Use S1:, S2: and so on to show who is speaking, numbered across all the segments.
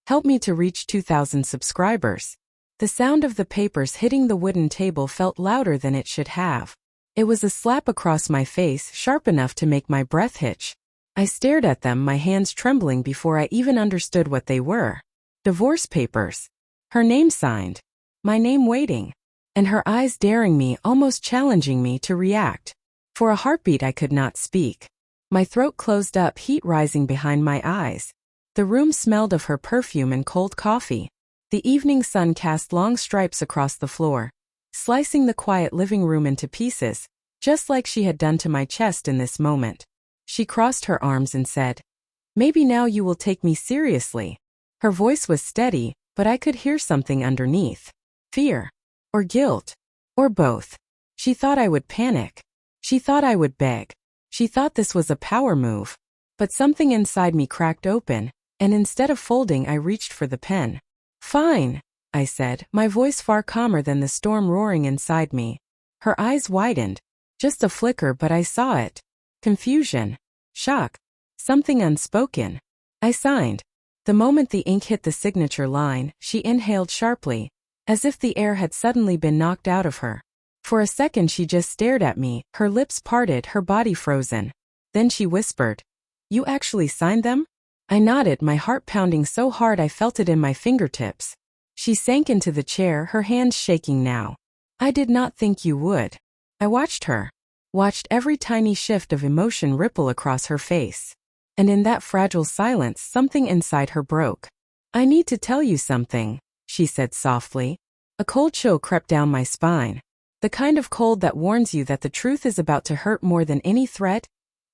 S1: Help me to reach 2,000 subscribers. The sound of the papers hitting the wooden table felt louder than it should have. It was a slap across my face, sharp enough to make my breath hitch. I stared at them, my hands trembling before I even understood what they were. Divorce papers. Her name signed. My name waiting. And her eyes daring me, almost challenging me to react. For a heartbeat I could not speak. My throat closed up, heat rising behind my eyes. The room smelled of her perfume and cold coffee. The evening sun cast long stripes across the floor, slicing the quiet living room into pieces, just like she had done to my chest in this moment. She crossed her arms and said, "Maybe now you will take me seriously." Her voice was steady, but I could hear something underneath. Fear. Or guilt. Or both. She thought I would panic. She thought I would beg. She thought this was a power move. But something inside me cracked open, and instead of folding I reached for the pen. "Fine," I said, my voice far calmer than the storm roaring inside me. Her eyes widened. Just a flicker, but I saw it. Confusion. Shock. Something unspoken. I signed. The moment the ink hit the signature line, she inhaled sharply, as if the air had suddenly been knocked out of her. For a second she just stared at me, her lips parted, her body frozen. Then she whispered, "You actually signed them?" I nodded, my heart pounding so hard I felt it in my fingertips. She sank into the chair, her hands shaking now. "I did not think you would." I watched her. Watched every tiny shift of emotion ripple across her face. And in that fragile silence, something inside her broke. "I need to tell you something," she said softly. A cold chill crept down my spine. The kind of cold that warns you that the truth is about to hurt more than any threat,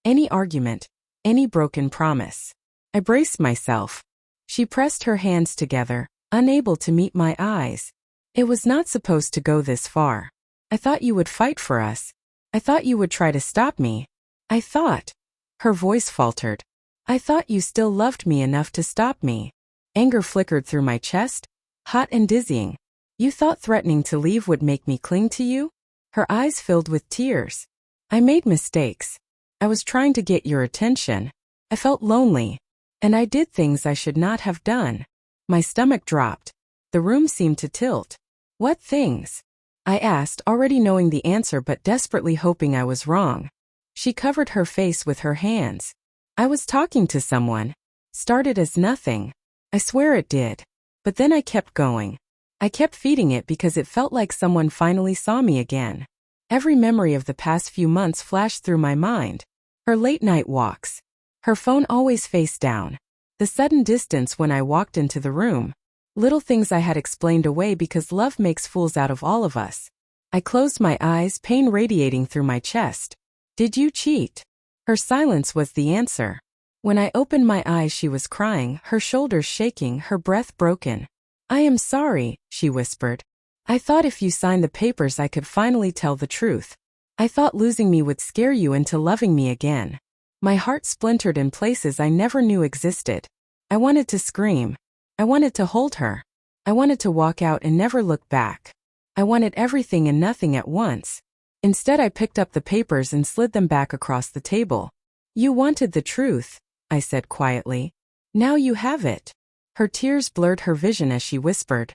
S1: any argument, any broken promise. I braced myself. She pressed her hands together, unable to meet my eyes. "It was not supposed to go this far. I thought you would fight for us. I thought you would try to stop me. I thought." Her voice faltered. "I thought you still loved me enough to stop me." Anger flickered through my chest, hot and dizzying. "You thought threatening to leave would make me cling to you?" Her eyes filled with tears. "I made mistakes. I was trying to get your attention. I felt lonely. And I did things I should not have done." My stomach dropped. The room seemed to tilt. "What things?" I asked, already knowing the answer but desperately hoping I was wrong. She covered her face with her hands. "I was talking to someone. Started as nothing. I swear it did. But then I kept going. I kept feeding it because it felt like someone finally saw me again." Every memory of the past few months flashed through my mind. Her late-night walks. Her phone always face down. The sudden distance when I walked into the room. Little things I had explained away because love makes fools out of all of us. I closed my eyes, pain radiating through my chest. "Did you cheat?" Her silence was the answer. When I opened my eyes she was crying, her shoulders shaking, her breath broken. "I am sorry," she whispered. "I thought if you signed the papers I could finally tell the truth. I thought losing me would scare you into loving me again." My heart splintered in places I never knew existed. I wanted to scream. I wanted to hold her. I wanted to walk out and never look back. I wanted everything and nothing at once. Instead I picked up the papers and slid them back across the table. "You wanted the truth," I said quietly. "Now you have it." Her tears blurred her vision as she whispered,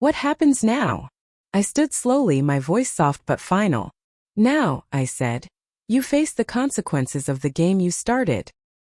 S1: "What happens now?" I stood slowly, my voice soft but final. "Now," I said, "you face the consequences of the game you started."